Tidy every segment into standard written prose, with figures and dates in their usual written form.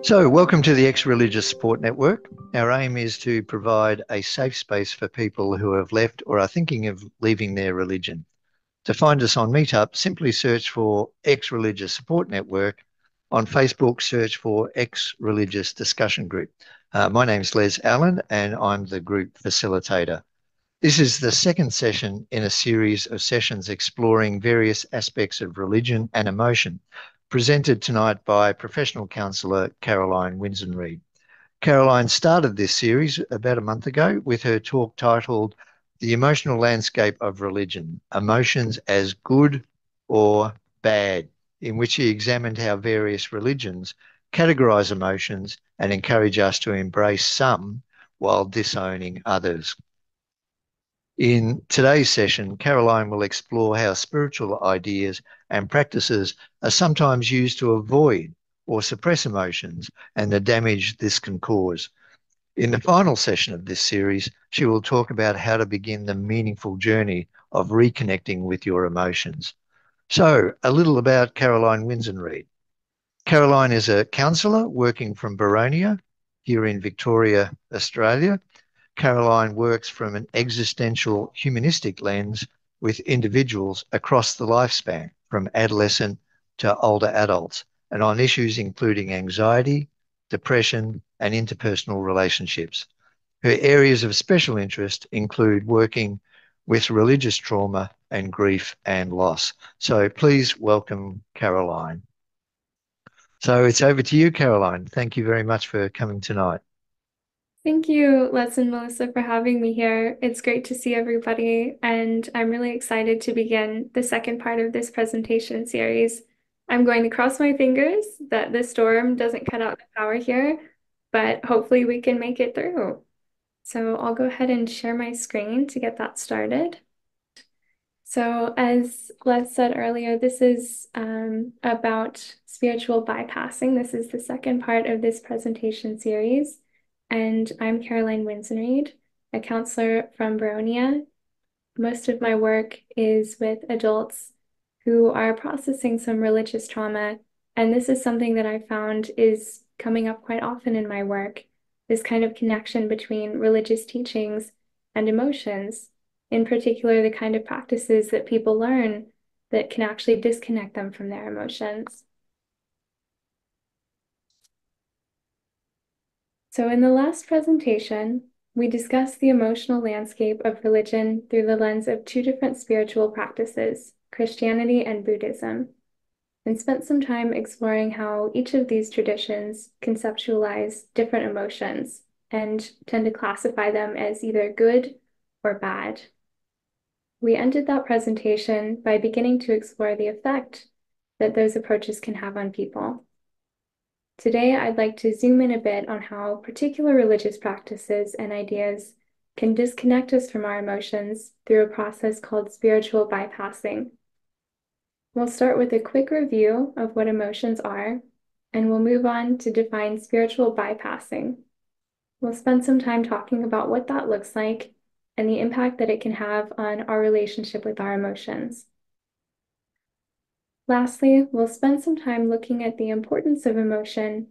So, welcome to the Ex-Religious Support Network. Our aim is to provide a safe space for people who have left or are thinking of leaving their religion. To find us on Meetup, simply search for Ex-Religious Support Network. On Facebook, search for Ex-Religious Discussion Group. My name's Les Allen and I'm the group facilitator. This is the second session in a series of sessions exploring various aspects of religion and emotion, presented tonight by professional counsellor Caroline Winzenried. Caroline started this series about a month ago with her talk titled The Emotional Landscape of Religion, Emotions as Good or Bad, in which she examined how various religions categorise emotions and encourage us to embrace some while disowning others. In today's session, Caroline will explore how spiritual ideas and practices are sometimes used to avoid or suppress emotions and the damage this can cause. In the final session of this series, she will talk about how to begin the meaningful journey of reconnecting with your emotions. So, a little about Caroline Winzenried. Caroline is a counsellor working from Boronia here in Victoria, Australia. Caroline works from an existential humanistic lens with individuals across the lifespan, from adolescent to older adults, and on issues including anxiety, depression, and interpersonal relationships. Her areas of special interest include working with religious trauma and grief and loss. So please welcome Caroline. So it's over to you, Caroline. Thank you very much for coming tonight. Thank you, Les and Melissa, for having me here. It's great to see everybody, and I'm really excited to begin the second part of this presentation series. I'm going to cross my fingers that the storm doesn't cut out the power here, but hopefully we can make it through. So I'll go ahead and share my screen to get that started. So as Les said earlier, this is about spiritual bypassing. This is the second part of this presentation series. And I'm Caroline Winzenried, a counselor from Boronia. Most of my work is with adults who are processing some religious trauma. And this is something that I found is coming up quite often in my work, this kind of connection between religious teachings and emotions, in particular, the kind of practices that people learn that can actually disconnect them from their emotions. So in the last presentation, we discussed the emotional landscape of religion through the lens of two different spiritual practices, Christianity and Buddhism, and spent some time exploring how each of these traditions conceptualize different emotions and tend to classify them as either good or bad. We ended that presentation by beginning to explore the effect that those approaches can have on people. Today, I'd like to zoom in a bit on how particular religious practices and ideas can disconnect us from our emotions through a process called spiritual bypassing. We'll start with a quick review of what emotions are, and we'll move on to define spiritual bypassing. We'll spend some time talking about what that looks like and the impact that it can have on our relationship with our emotions. Lastly, we'll spend some time looking at the importance of emotion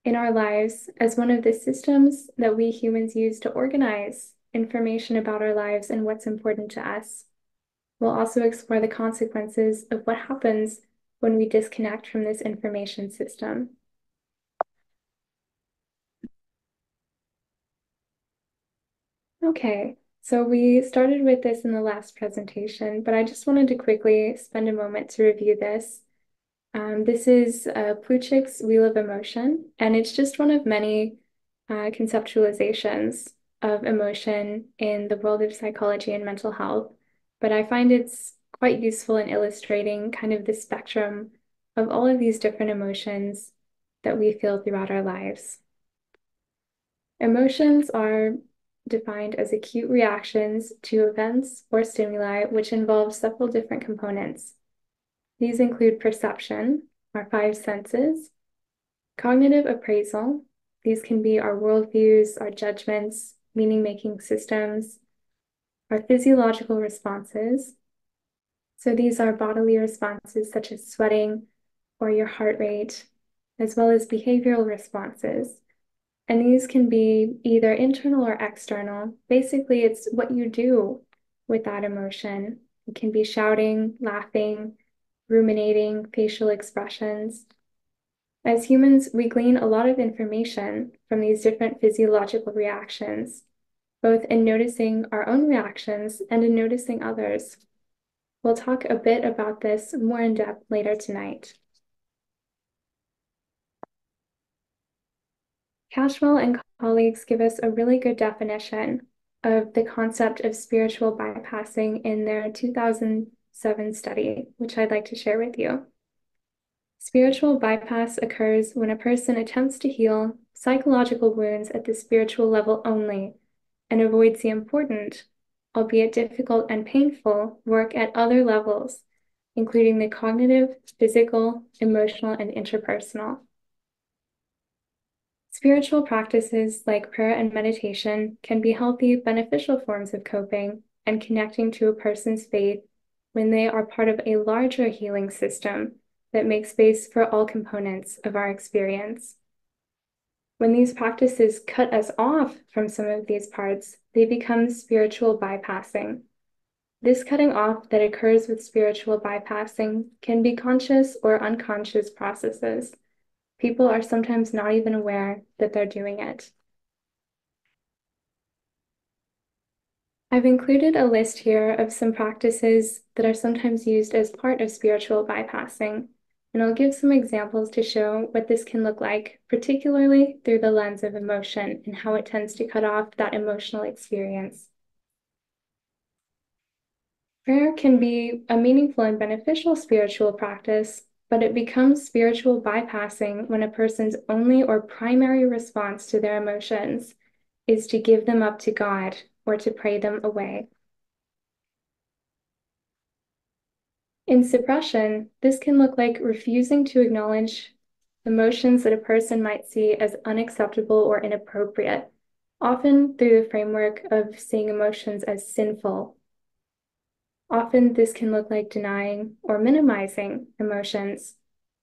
in our lives as one of the systems that we humans use to organize information about our lives and what's important to us. We'll also explore the consequences of what happens when we disconnect from this information system. Okay, so we started with this in the last presentation, but I just wanted to quickly spend a moment to review this. This is Plutchik's Wheel of Emotion, and it's just one of many conceptualizations of emotion in the world of psychology and mental health. But I find it's quite useful in illustrating kind of the spectrum of all of these different emotions that we feel throughout our lives. Emotions are defined as acute reactions to events or stimuli which involve several different components. These include perception, our five senses, cognitive appraisal. These can be our worldviews, our judgments, meaning-making systems, our physiological responses. So these are bodily responses such as sweating or your heart rate, as well as behavioral responses. And these can be either internal or external. Basically, it's what you do with that emotion. It can be shouting, laughing, ruminating, facial expressions. As humans, we glean a lot of information from these different physiological reactions, both in noticing our own reactions and in noticing others. We'll talk a bit about this more in depth later tonight. Cashwell and colleagues give us a really good definition of the concept of spiritual bypassing in their 2007 study, which I'd like to share with you. Spiritual bypass occurs when a person attempts to heal psychological wounds at the spiritual level only and avoids the important, albeit difficult and painful, work at other levels, including the cognitive, physical, emotional, and interpersonal. Spiritual practices like prayer and meditation can be healthy, beneficial forms of coping and connecting to a person's faith when they are part of a larger healing system that makes space for all components of our experience. When these practices cut us off from some of these parts, they become spiritual bypassing. This cutting off that occurs with spiritual bypassing can be conscious or unconscious processes. People are sometimes not even aware that they're doing it. I've included a list here of some practices that are sometimes used as part of spiritual bypassing, and I'll give some examples to show what this can look like, particularly through the lens of emotion and how it tends to cut off that emotional experience. Prayer can be a meaningful and beneficial spiritual practice, but it becomes spiritual bypassing when a person's only or primary response to their emotions is to give them up to God or to pray them away. In suppression, this can look like refusing to acknowledge emotions that a person might see as unacceptable or inappropriate, often through the framework of seeing emotions as sinful. Often this can look like denying or minimizing emotions.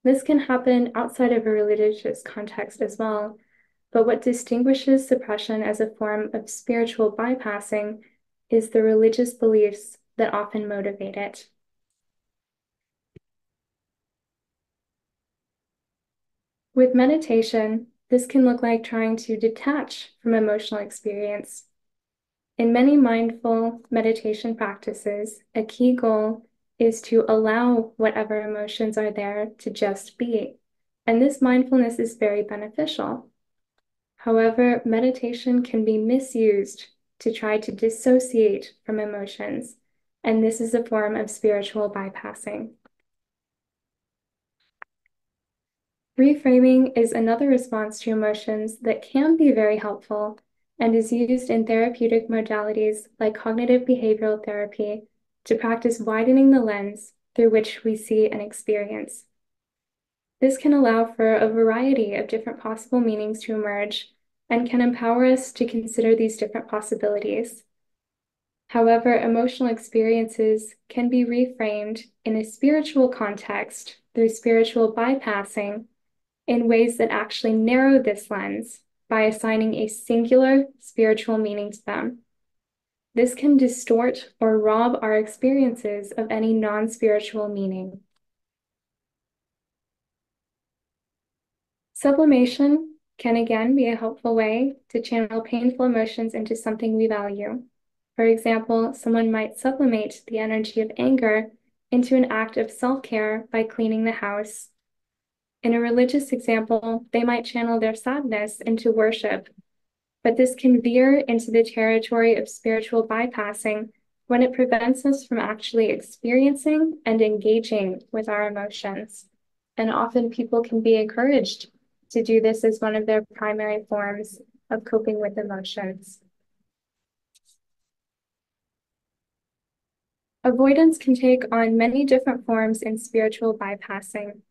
This can happen outside of a religious context as well, but what distinguishes suppression as a form of spiritual bypassing is the religious beliefs that often motivate it. With meditation, this can look like trying to detach from emotional experience. In many mindful meditation practices, a key goal is to allow whatever emotions are there to just be. And this mindfulness is very beneficial. However, meditation can be misused to try to dissociate from emotions, and this is a form of spiritual bypassing. Reframing is another response to emotions that can be very helpful and is used in therapeutic modalities like cognitive behavioral therapy to practice widening the lens through which we see an experience. This can allow for a variety of different possible meanings to emerge and can empower us to consider these different possibilities. However, emotional experiences can be reframed in a spiritual context through spiritual bypassing in ways that actually narrow this lens by assigning a singular spiritual meaning to them. This can distort or rob our experiences of any non-spiritual meaning. Sublimation can again be a helpful way to channel painful emotions into something we value. For example, someone might sublimate the energy of anger into an act of self-care by cleaning the house. In a religious example, they might channel their sadness into worship, but this can veer into the territory of spiritual bypassing when it prevents us from actually experiencing and engaging with our emotions. And often people can be encouraged to do this as one of their primary forms of coping with emotions. Avoidance can take on many different forms in spiritual bypassing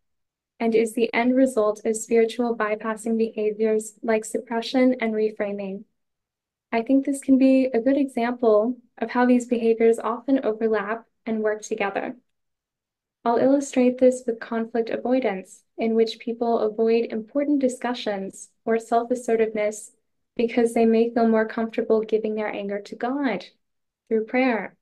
and is the end result of spiritual bypassing behaviors like suppression and reframing. I think this can be a good example of how these behaviors often overlap and work together. I'll illustrate this with conflict avoidance, in which people avoid important discussions or self-assertiveness because they may feel more comfortable giving their anger to God through prayer.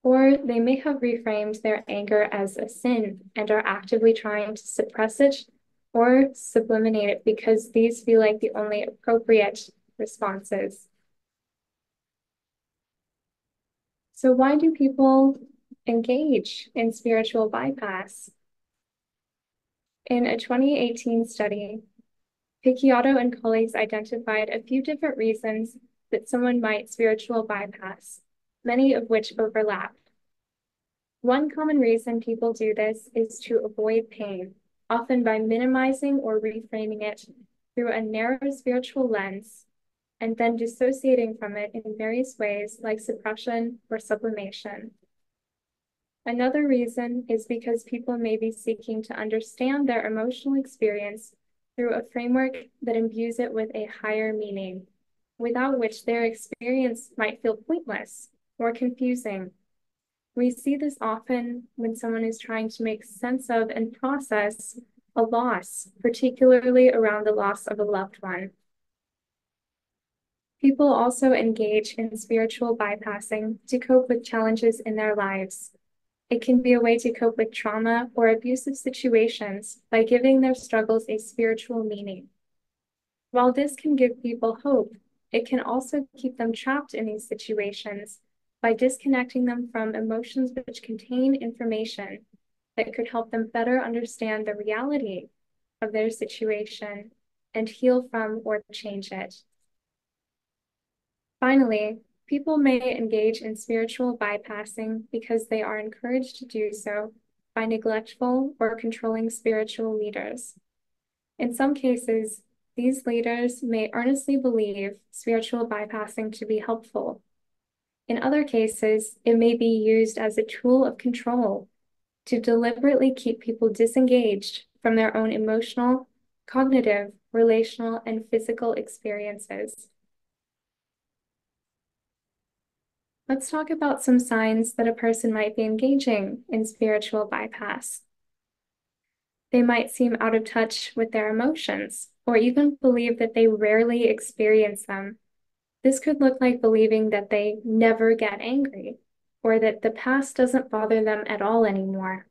Or they may have reframed their anger as a sin and are actively trying to suppress it or sublimate it because these feel like the only appropriate responses. So why do people engage in spiritual bypass? In a 2018 study, Picciotto and colleagues identified a few different reasons that someone might spiritual bypass, many of which overlap. One common reason people do this is to avoid pain, often by minimizing or reframing it through a narrow spiritual lens and then dissociating from it in various ways like suppression or sublimation. Another reason is because people may be seeking to understand their emotional experience through a framework that imbues it with a higher meaning, without which their experience might feel pointless or confusing. We see this often when someone is trying to make sense of and process a loss, particularly around the loss of a loved one. People also engage in spiritual bypassing to cope with challenges in their lives. It can be a way to cope with trauma or abusive situations by giving their struggles a spiritual meaning. While this can give people hope, it can also keep them trapped in these situations by disconnecting them from emotions which contain information that could help them better understand the reality of their situation and heal from or change it. Finally, people may engage in spiritual bypassing because they are encouraged to do so by neglectful or controlling spiritual leaders. In some cases, these leaders may earnestly believe spiritual bypassing to be helpful. In other cases, it may be used as a tool of control to deliberately keep people disengaged from their own emotional, cognitive, relational, and physical experiences. Let's talk about some signs that a person might be engaging in spiritual bypass. They might seem out of touch with their emotions, or even believe that they rarely experience them. This could look like believing that they never get angry, or that the past doesn't bother them at all anymore.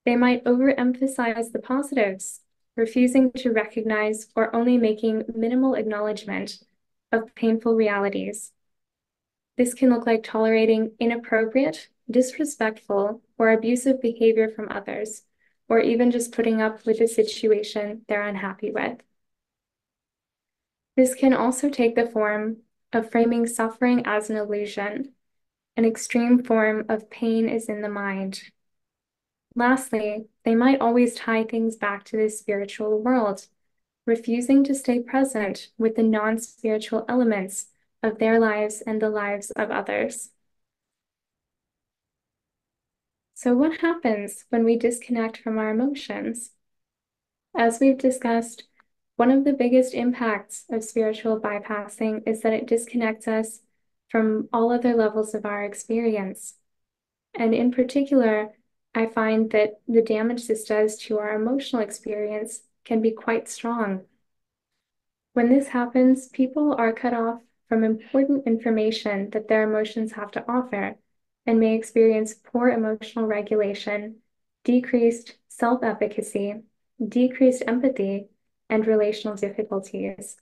They might overemphasize the positives, refusing to recognize or only making minimal acknowledgement of painful realities. This can look like tolerating inappropriate, disrespectful, or abusive behavior from others, or even just putting up with a situation they're unhappy with. This can also take the form of framing suffering as an illusion. An extreme form of pain is in the mind. Lastly, they might always tie things back to the spiritual world, refusing to stay present with the non-spiritual elements of their lives and the lives of others. So what happens when we disconnect from our emotions? As we've discussed, one of the biggest impacts of spiritual bypassing is that it disconnects us from all other levels of our experience. And in particular, I find that the damage this does to our emotional experience can be quite strong. When this happens, people are cut off from important information that their emotions have to offer and may experience poor emotional regulation, decreased self-efficacy, decreased empathy, and relational difficulties.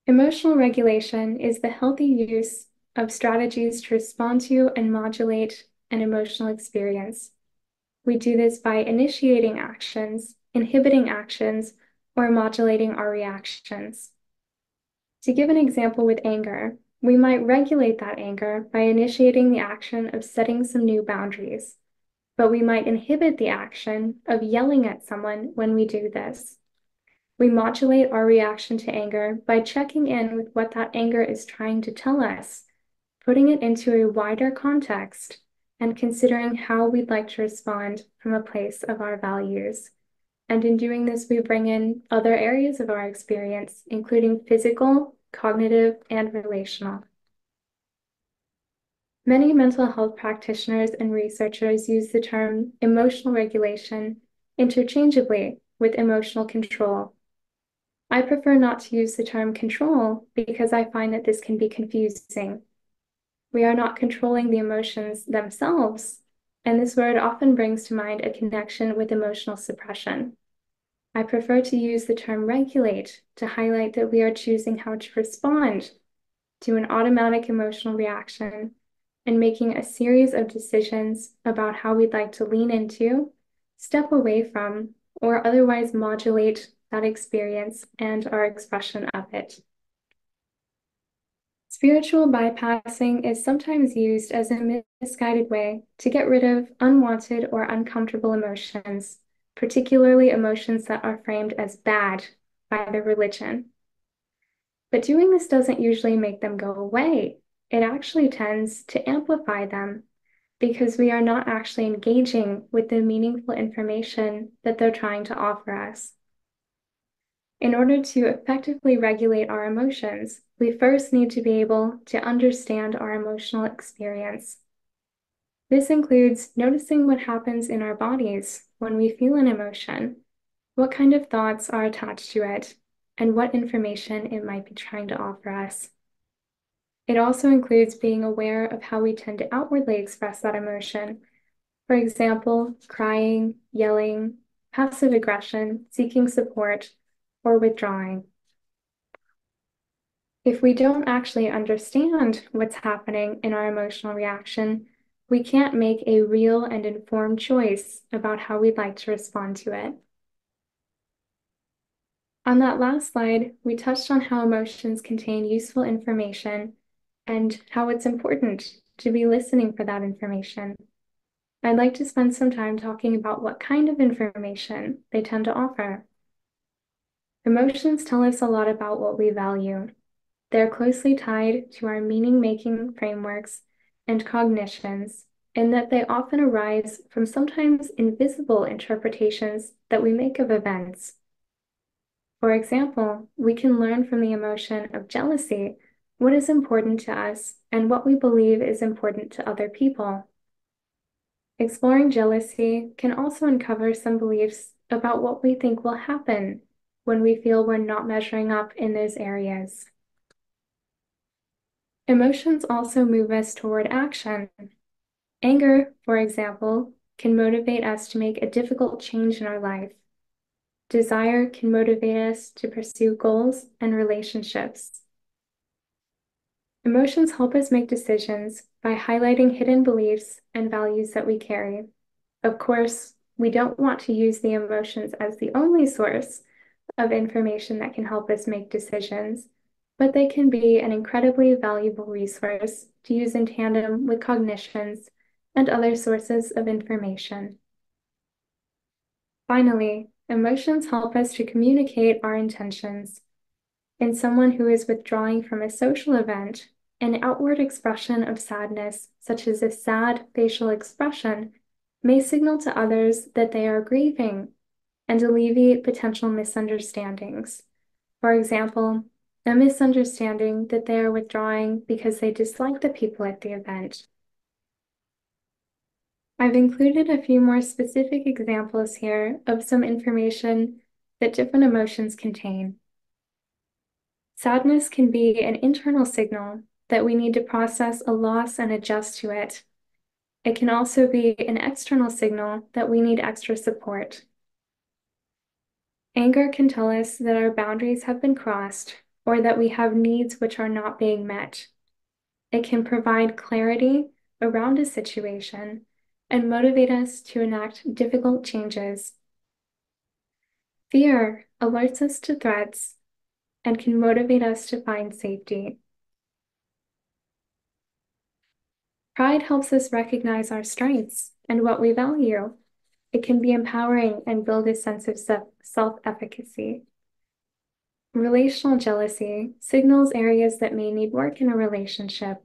Emotional regulation is the healthy use of strategies to respond to and modulate an emotional experience. We do this by initiating actions, inhibiting actions, or modulating our reactions. To give an example with anger, we might regulate that anger by initiating the action of setting some new boundaries, but we might inhibit the action of yelling at someone when we do this. We modulate our reaction to anger by checking in with what that anger is trying to tell us, putting it into a wider context, and considering how we'd like to respond from a place of our values. And in doing this, we bring in other areas of our experience, including physical, cognitive, and relational. Many mental health practitioners and researchers use the term emotional regulation interchangeably with emotional control. I prefer not to use the term control because I find that this can be confusing. We are not controlling the emotions themselves, and this word often brings to mind a connection with emotional suppression. I prefer to use the term regulate to highlight that we are choosing how to respond to an automatic emotional reaction and making a series of decisions about how we'd like to lean into, step away from, or otherwise modulate that experience and our expression of it. Spiritual bypassing is sometimes used as a misguided way to get rid of unwanted or uncomfortable emotions, particularly emotions that are framed as bad by the religion. But doing this doesn't usually make them go away. It actually tends to amplify them because we are not actually engaging with the meaningful information that they're trying to offer us. In order to effectively regulate our emotions, we first need to be able to understand our emotional experience. This includes noticing what happens in our bodies when we feel an emotion, what kind of thoughts are attached to it, and what information it might be trying to offer us. It also includes being aware of how we tend to outwardly express that emotion. For example, crying, yelling, passive aggression, seeking support, or withdrawing. If we don't actually understand what's happening in our emotional reaction, we can't make a real and informed choice about how we'd like to respond to it. On that last slide, we touched on how emotions contain useful information and how it's important to be listening for that information. I'd like to spend some time talking about what kind of information they tend to offer. Emotions tell us a lot about what we value. They're closely tied to our meaning-making frameworks and cognitions, in that they often arise from sometimes invisible interpretations that we make of events. For example, we can learn from the emotion of jealousy what is important to us and what we believe is important to other people. Exploring jealousy can also uncover some beliefs about what we think will happen when we feel we're not measuring up in those areas. Emotions also move us toward action. Anger, for example, can motivate us to make a difficult change in our life. Desire can motivate us to pursue goals and relationships. Emotions help us make decisions by highlighting hidden beliefs and values that we carry. Of course, we don't want to use the emotions as the only source of information that can help us make decisions, but they can be an incredibly valuable resource to use in tandem with cognitions and other sources of information. Finally, emotions help us to communicate our intentions. In someone who is withdrawing from a social event, an outward expression of sadness, such as a sad facial expression, may signal to others that they are grieving and alleviate potential misunderstandings. For example, a misunderstanding that they are withdrawing because they dislike the people at the event. I've included a few more specific examples here of some information that different emotions contain. Sadness can be an internal signal that we need to process a loss and adjust to it. It can also be an external signal that we need extra support. Anger can tell us that our boundaries have been crossed or that we have needs which are not being met. It can provide clarity around a situation and motivate us to enact difficult changes. Fear alerts us to threats and can motivate us to find safety. Pride helps us recognize our strengths and what we value. It can be empowering and build a sense of self-efficacy. Relational jealousy signals areas that may need work in a relationship.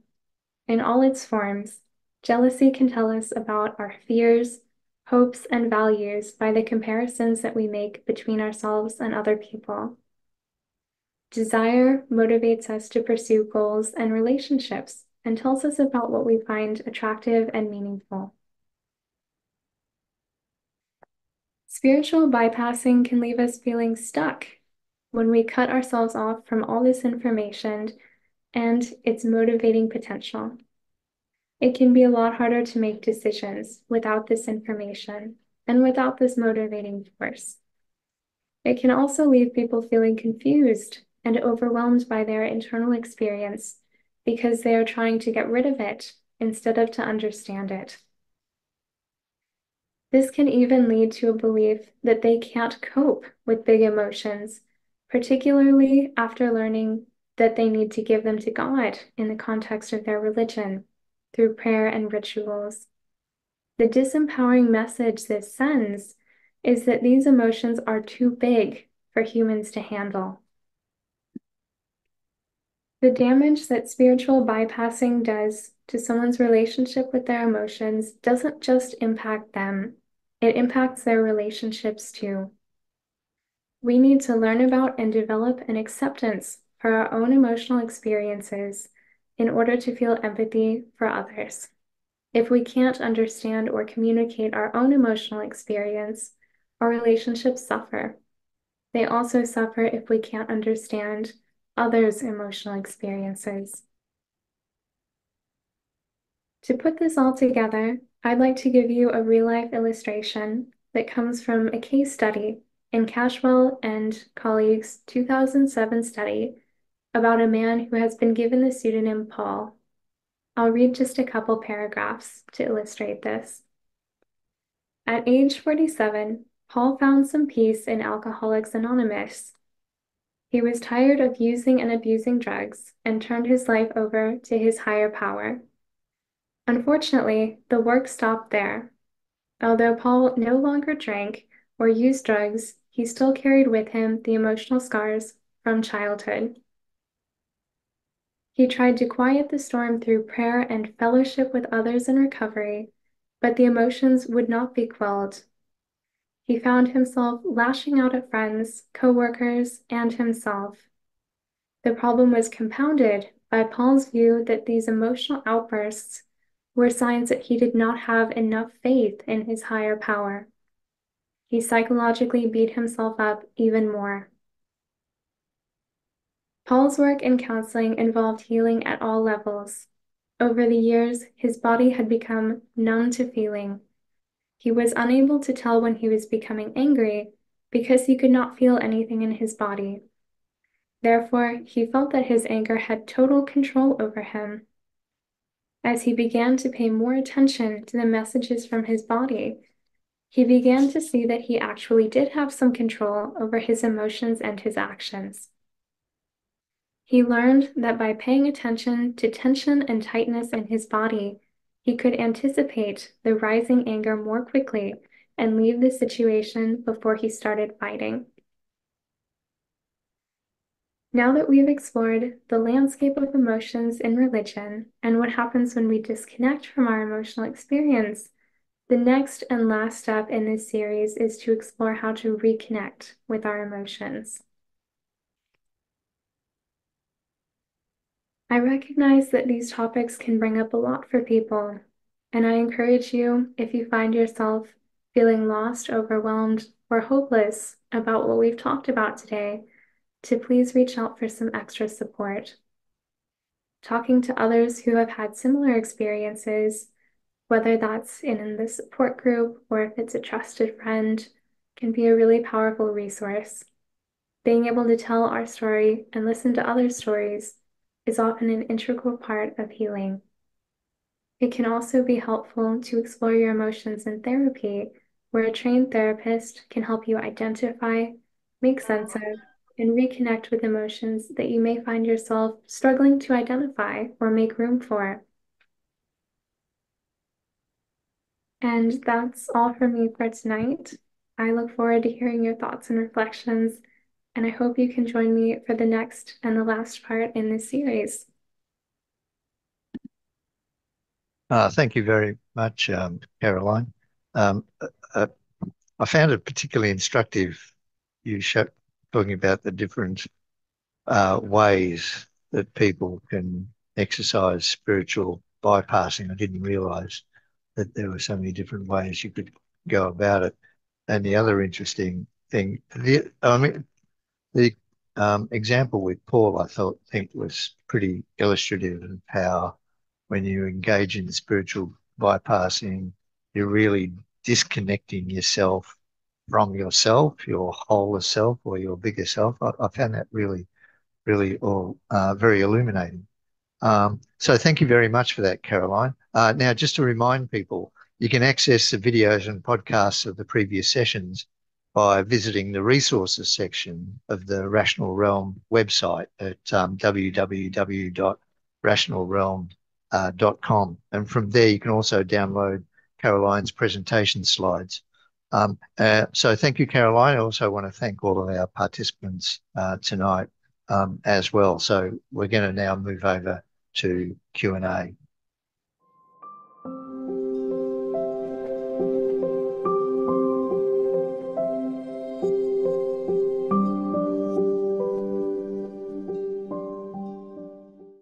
In all its forms, jealousy can tell us about our fears, hopes, and values by the comparisons that we make between ourselves and other people. Desire motivates us to pursue goals and relationships and tells us about what we find attractive and meaningful. Spiritual bypassing can leave us feeling stuck when we cut ourselves off from all this information and its motivating potential. It can be a lot harder to make decisions without this information and without this motivating force. It can also leave people feeling confused and overwhelmed by their internal experience because they are trying to get rid of it instead of to understand it. This can even lead to a belief that they can't cope with big emotions, particularly after learning that they need to give them to God in the context of their religion through prayer and rituals. The disempowering message this sends is that these emotions are too big for humans to handle. The damage that spiritual bypassing does to someone's relationship with their emotions doesn't just impact them, it impacts their relationships too. We need to learn about and develop an acceptance for our own emotional experiences in order to feel empathy for others. If we can't understand or communicate our own emotional experience, our relationships suffer. They also suffer if we can't understand others' emotional experiences. To put this all together, I'd like to give you a real-life illustration that comes from a case study in Cashwell and colleagues' 2007 study about a man who has been given the pseudonym Paul. I'll read just a couple paragraphs to illustrate this. At age 47, Paul found some peace in Alcoholics Anonymous. He was tired of using and abusing drugs and turned his life over to his higher power. Unfortunately, the work stopped there. Although Paul no longer drank or used drugs, he still carried with him the emotional scars from childhood. He tried to quiet the storm through prayer and fellowship with others in recovery, but the emotions would not be quelled. He found himself lashing out at friends, coworkers, and himself. The problem was compounded by Paul's view that these emotional outbursts were signs that he did not have enough faith in his higher power. He psychologically beat himself up even more. Paul's work in counseling involved healing at all levels. Over the years, his body had become numb to feeling. He was unable to tell when he was becoming angry because he could not feel anything in his body. Therefore, he felt that his anger had total control over him. As he began to pay more attention to the messages from his body, he began to see that he actually did have some control over his emotions and his actions. He learned that by paying attention to tension and tightness in his body, he could anticipate the rising anger more quickly and leave the situation before he started fighting. Now that we've explored the landscape of emotions in religion and what happens when we disconnect from our emotional experience, the next and last step in this series is to explore how to reconnect with our emotions. I recognize that these topics can bring up a lot for people, and I encourage you, if you find yourself feeling lost, overwhelmed, or hopeless about what we've talked about today, to please reach out for some extra support. Talking to others who have had similar experiences, whether that's in the support group or if it's a trusted friend, can be a really powerful resource. Being able to tell our story and listen to other stories is often an integral part of healing. It can also be helpful to explore your emotions in therapy, where a trained therapist can help you identify, make sense of, and reconnect with emotions that you may find yourself struggling to identify or make room for. And that's all for me for tonight. I look forward to hearing your thoughts and reflections, and I hope you can join me for the next and the last part in this series. Thank you very much, Caroline. Um, uh, I found it particularly instructive you show, talking about the different ways that people can exercise spiritual bypassing. I didn't realise that there were so many different ways you could go about it. And the other interesting thing, the example with Paul, think was pretty illustrative of how when you engage in spiritual bypassing, you're really disconnecting yourself from yourself, your wholer self or your bigger self. I found that really all very illuminating. So thank you very much for that, Caroline. Now, just to remind people, you can access the videos and podcasts of the previous sessions by visiting the resources section of the Rational Realm website at www.rationalrealm.com. And from there, you can also download Caroline's presentation slides. So thank you, Caroline. I also want to thank all of our participants tonight as well. So we're going to now move over to Q&A.